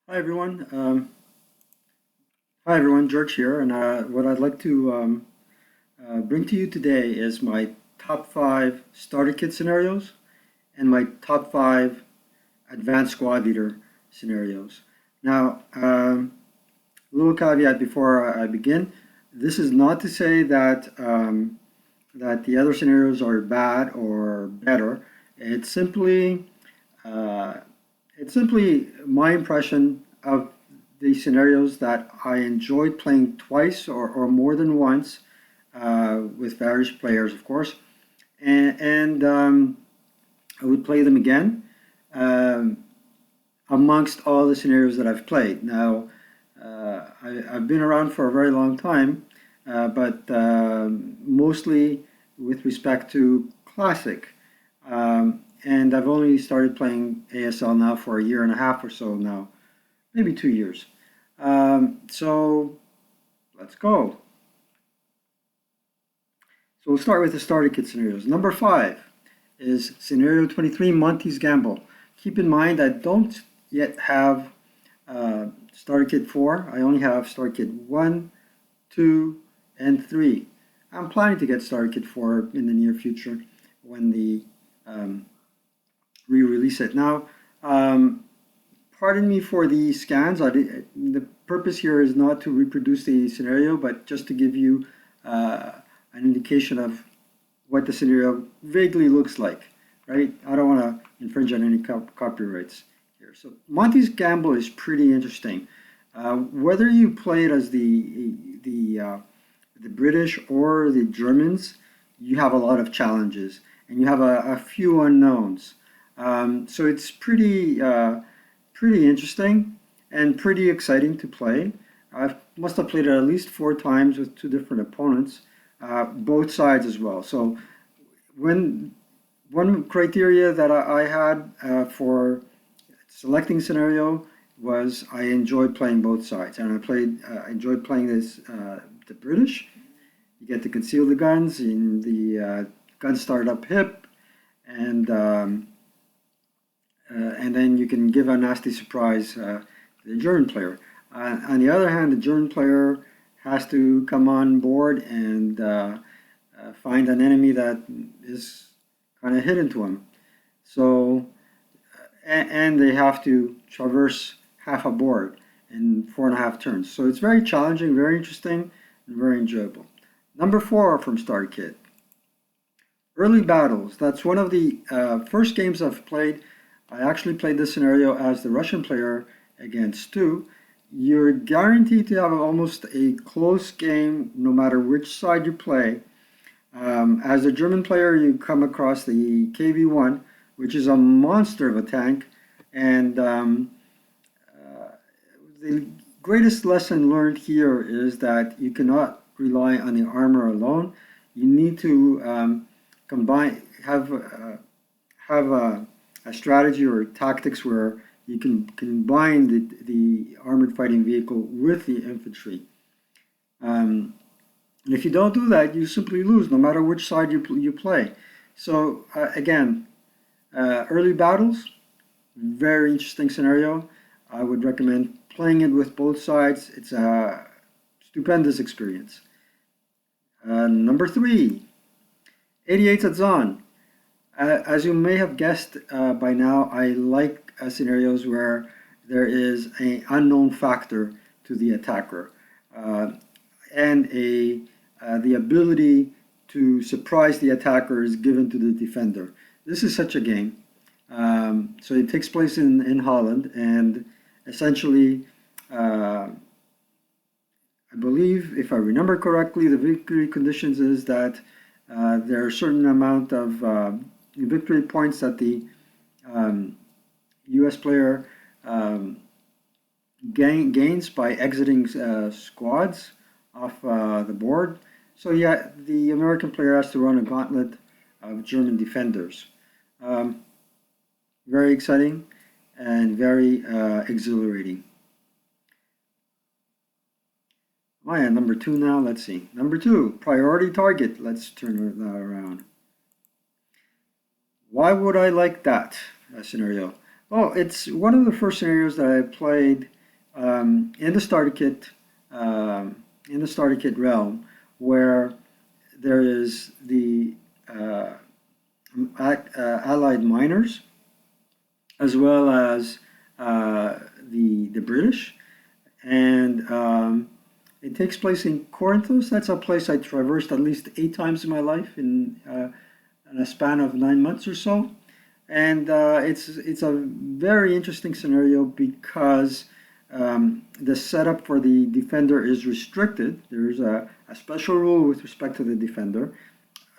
Hi everyone. George here, and what I'd like to bring to you today is my top five starter kit scenarios and my top five advanced squad leader scenarios. Now, a little caveat before I begin: this is not to say that the other scenarios are bad or better. It's simply uh, it's simply my impression of the scenarios that I enjoyed playing twice or more than once with various players, of course, and I would play them again um, amongst all the scenarios that I've played. Now, I've been around for a very long time, but mostly with respect to classic. And I've only started playing ASL now for a year and a half or so now, maybe 2 years. So let's go. So we'll start with the starter kit scenarios. Number five is scenario 23, Montys Gamble. Keep in mind I don't yet have starter kit 4. I only have starter kit 1, 2, and 3. I'm planning to get starter kit 4 in the near future when the um, re-release it. Now, pardon me for the scans. The purpose here is not to reproduce the scenario, but just to give you an indication of what the scenario vaguely looks like, right? I don't want to infringe on any copyrights here. So Monty's Gamble is pretty interesting. Whether you play it as the British or the Germans, you have a lot of challenges and you have a few unknowns. So it's pretty interesting and pretty exciting to play. I must have played it at least 4 times with two different opponents, both sides as well. So when one criteria that I had for selecting scenario was I enjoyed playing both sides, and I enjoyed playing the British. You get to conceal the guns, and the guns start up hip, and and then you can give a nasty surprise to the German player. On the other hand, the German player has to come on board and find an enemy that is kind of hidden to him. So, and they have to traverse half a board in 4.5 turns. So it's very challenging, very interesting, and very enjoyable. Number four from Starter Kit. Early Battles. That's one of the first games I've played. I actually played this scenario as the Russian player against Stu. You're guaranteed to have almost a close game no matter which side you play. As a German player, you come across the KV-1, which is a monster of a tank, and the greatest lesson learned here is that you cannot rely on the armor alone. You need to have a strategy or tactics where you can combine the armored fighting vehicle with the infantry. And if you don't do that, you simply lose, no matter which side you play. So again, early battles, very interesting scenario. I would recommend playing it with both sides. It's a stupendous experience. Number three, 88 at Zon. As you may have guessed by now, I like scenarios where there is an unknown factor to the attacker and the ability to surprise the attacker is given to the defender. This is such a game. So it takes place in Holland, and essentially, I believe, if I remember correctly, the victory conditions is that there are a certain amount of victory points that the U.S. player gains by exiting squads off the board. So yeah, the American player has to run a gauntlet of German defenders. Very exciting and very exhilarating. Am I at number two now? Let's see. Number two, priority target. Let's turn that around. Why would I like that scenario? Well, it's one of the first scenarios that I played in the starter kit, realm, where there is the Allied miners, as well as the British, and it takes place in Corinthos. That's a place I traversed at least 8 times in my life in a span of 9 months or so. And it's a very interesting scenario because the setup for the defender is restricted. There's a special rule with respect to the defender.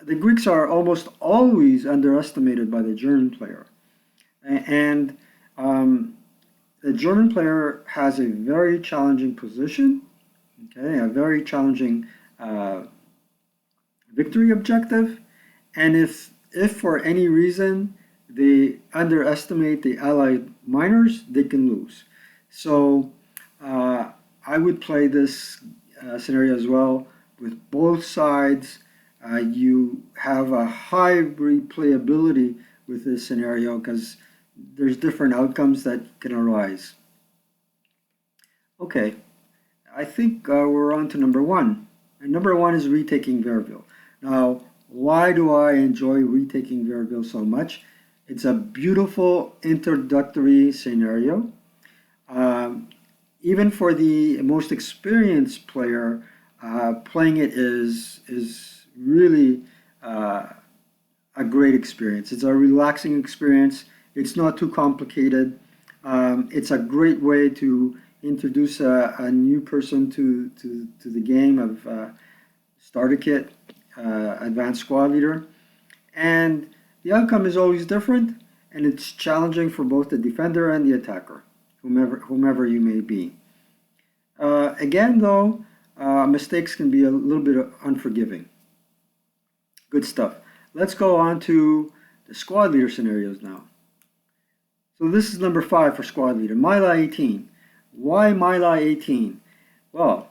The Greeks are almost always underestimated by the German player. And the German player has a very challenging position, okay, a very challenging victory objective. And if for any reason they underestimate the Allied miners, they can lose. So I would play this scenario as well with both sides. You have a high replayability with this scenario because there's different outcomes that can arise. Okay, I think we're on to number one. And number one is Retaking Verville. Now, why do I enjoy Retaking Verville so much? It's a beautiful introductory scenario. Even for the most experienced player, playing it is really a great experience. It's a relaxing experience. It's not too complicated. It's a great way to introduce a new person to the game of starter kit, advanced squad leader. And the outcome is always different, and it's challenging for both the defender and the attacker, whomever you may be. Again, though, mistakes can be a little bit unforgiving. Good stuff. Let's go on to the squad leader scenarios now. So this is number 5 for squad leader, Mila 18. Why Mila 18? Well,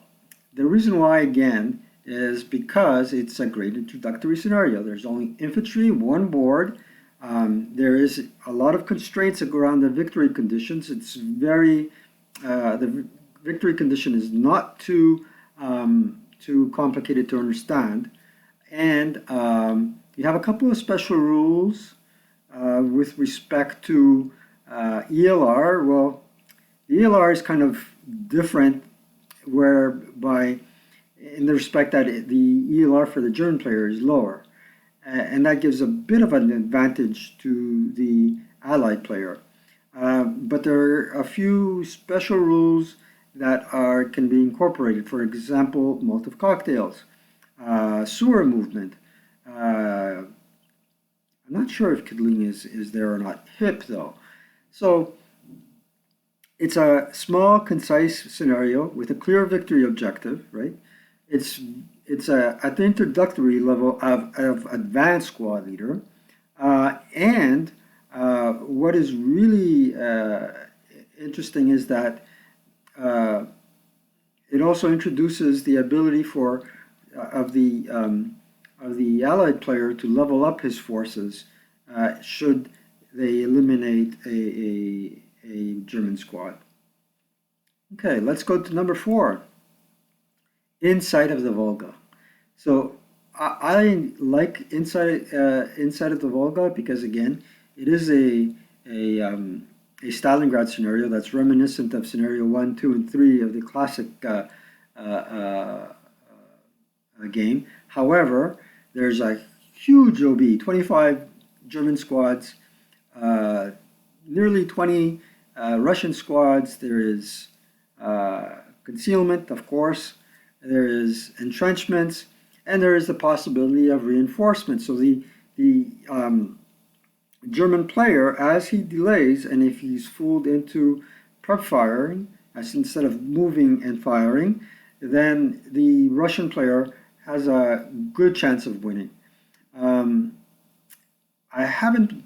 the reason why, again, is because it's a great introductory scenario. There's only infantry, one board. There is a lot of constraints around the victory conditions. It's very, the victory condition is not too complicated to understand. And you have a couple of special rules with respect to ELR. Well, the ELR is kind of different, whereby in the respect that the ELR for the German player is lower. And that gives a bit of an advantage to the Allied player. But there are a few special rules that can be incorporated. For example, Molotov cocktails, sewer movement. I'm not sure if Kidling is there or not. HIP, though. So it's a small, concise scenario with a clear victory objective, right? It's at the introductory level of advanced squad leader. And what is really interesting is that it also introduces the ability of the Allied player to level up his forces should they eliminate a German squad. Okay, let's go to number 4. Inside of the Volga. So I like inside of the Volga because, again, it is a Stalingrad scenario that's reminiscent of scenario 1, 2, and 3 of the classic game. However, there's a huge OB, 25 German squads, nearly 20 Russian squads. There is concealment, of course. There is entrenchments, and there is the possibility of reinforcement. So the German player, as he delays, and if he's fooled into prep firing, as instead of moving and firing, then the Russian player has a good chance of winning. I haven't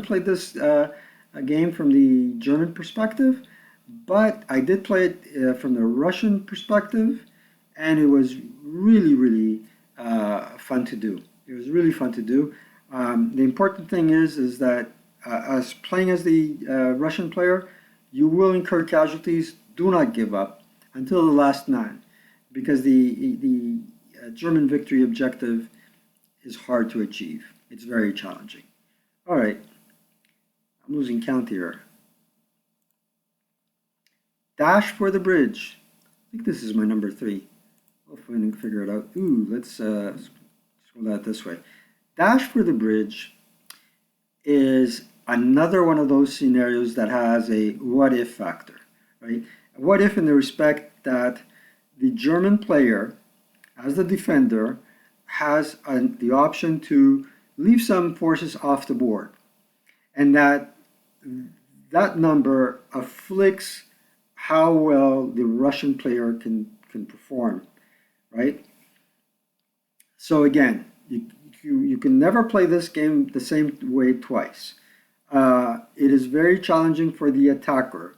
played this game from the German perspective, but I did play it from the Russian perspective, and it was really, really fun to do. It was really fun to do. The important thing is that as playing as the Russian player, you will incur casualties do not give up until the last man, because the German victory objective is hard to achieve. It's very challenging. All right, I'm losing count here. Dash for the bridge. I think this is my number 3. I'll finally figure it out. Ooh, let's scroll that this way. Dash for the bridge is another one of those scenarios that has a what if factor, right? What if in the respect that the German player, as the defender, has the option to leave some forces off the board, and that number afflicts how well the Russian player can perform, right? So again, you can never play this game the same way twice. It is very challenging for the attacker,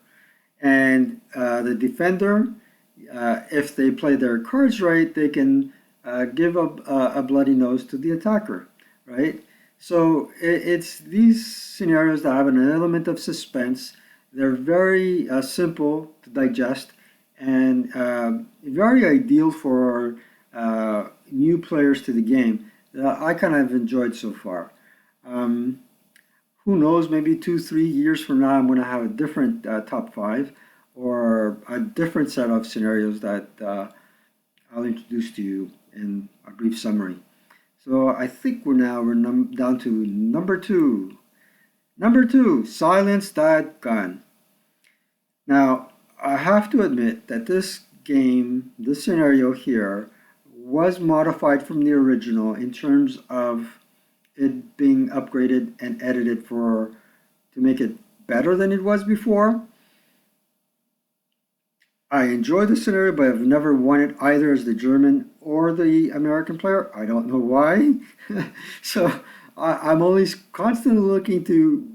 and the defender, if they play their cards right, they can give a bloody nose to the attacker, right? So it's these scenarios that have an element of suspense. They're very simple to digest and very ideal for new players to the game. I kind of enjoyed so far. Who knows, maybe 2-3 years from now I'm going to have a different top 5 or a different set of scenarios that I'll introduce to you in a brief summary. So I think we're down to number 2. Number 2, silence that gun. Now, I have to admit that this game, this scenario here, was modified from the original in terms of it being upgraded and edited to make it better than it was before. I enjoy the scenario, but I've never won it either as the German or the American player. I don't know why. So I'm always constantly looking to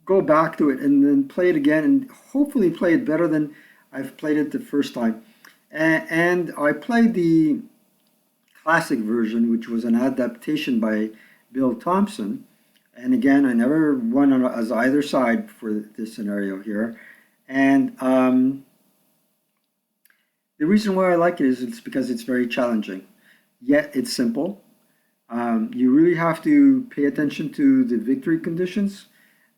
go back to it and then play it again and hopefully play it better than I've played it the first time. And I played the classic version, which was an adaptation by Bill Thompson. And again, I never won as either side for this scenario here. And the reason why I like it is it's because it's very challenging, yet it's simple. You really have to pay attention to the victory conditions,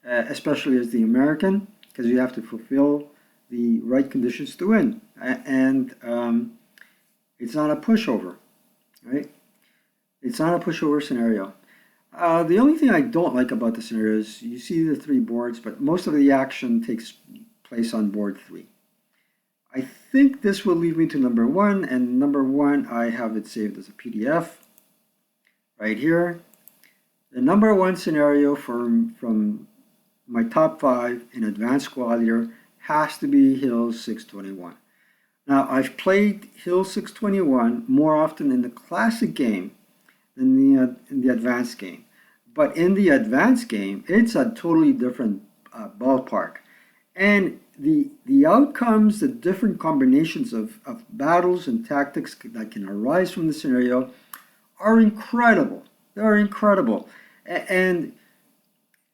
especially as the American, because you have to fulfill the right conditions to win. And it's not a pushover, right? It's not a pushover scenario. The only thing I don't like about the scenario is you see the 3 boards, but most of the action takes place on board 3. I think this will lead me to number 1, and number 1, I have it saved as a PDF right here. The number 1 scenario from my top 5 in Advanced Gladiator has to be Hill 621. Now, I've played Hill 621 more often in the classic game than in the advanced game. But in the advanced game, it's a totally different ballpark. And the outcomes, the different combinations of battles and tactics that can arise from the scenario are incredible. They're incredible. And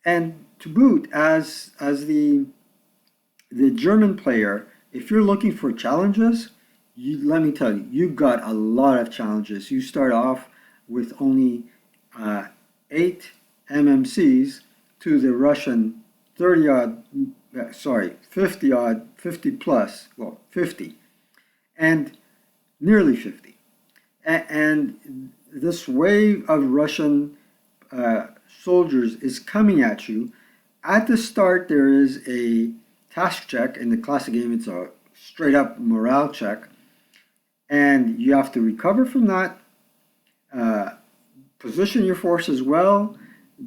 to boot, as the German player, if you're looking for challenges, let me tell you, you've got a lot of challenges. You start off with only 8 MMCs to the Russian 50 plus, well, 50, and nearly 50. And this wave of Russian soldiers is coming at you. At the start, there is a task check. In the classic game, it's a straight up morale check. And you have to recover from that, position your forces well,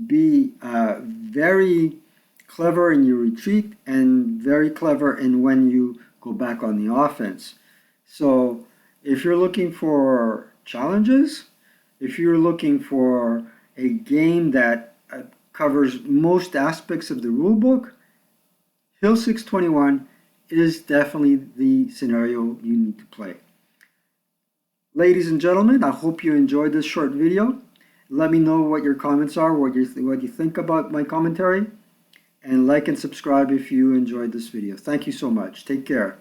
be very clever in your retreat, and very clever in when you go back on the offense. So if you're looking for challenges, if you're looking for a game that covers most aspects of the rulebook, Hill 621 is definitely the scenario you need to play. Ladies and gentlemen, I hope you enjoyed this short video. Let me know what your comments are, what you think about my commentary, and like and subscribe if you enjoyed this video. Thank you so much. Take care.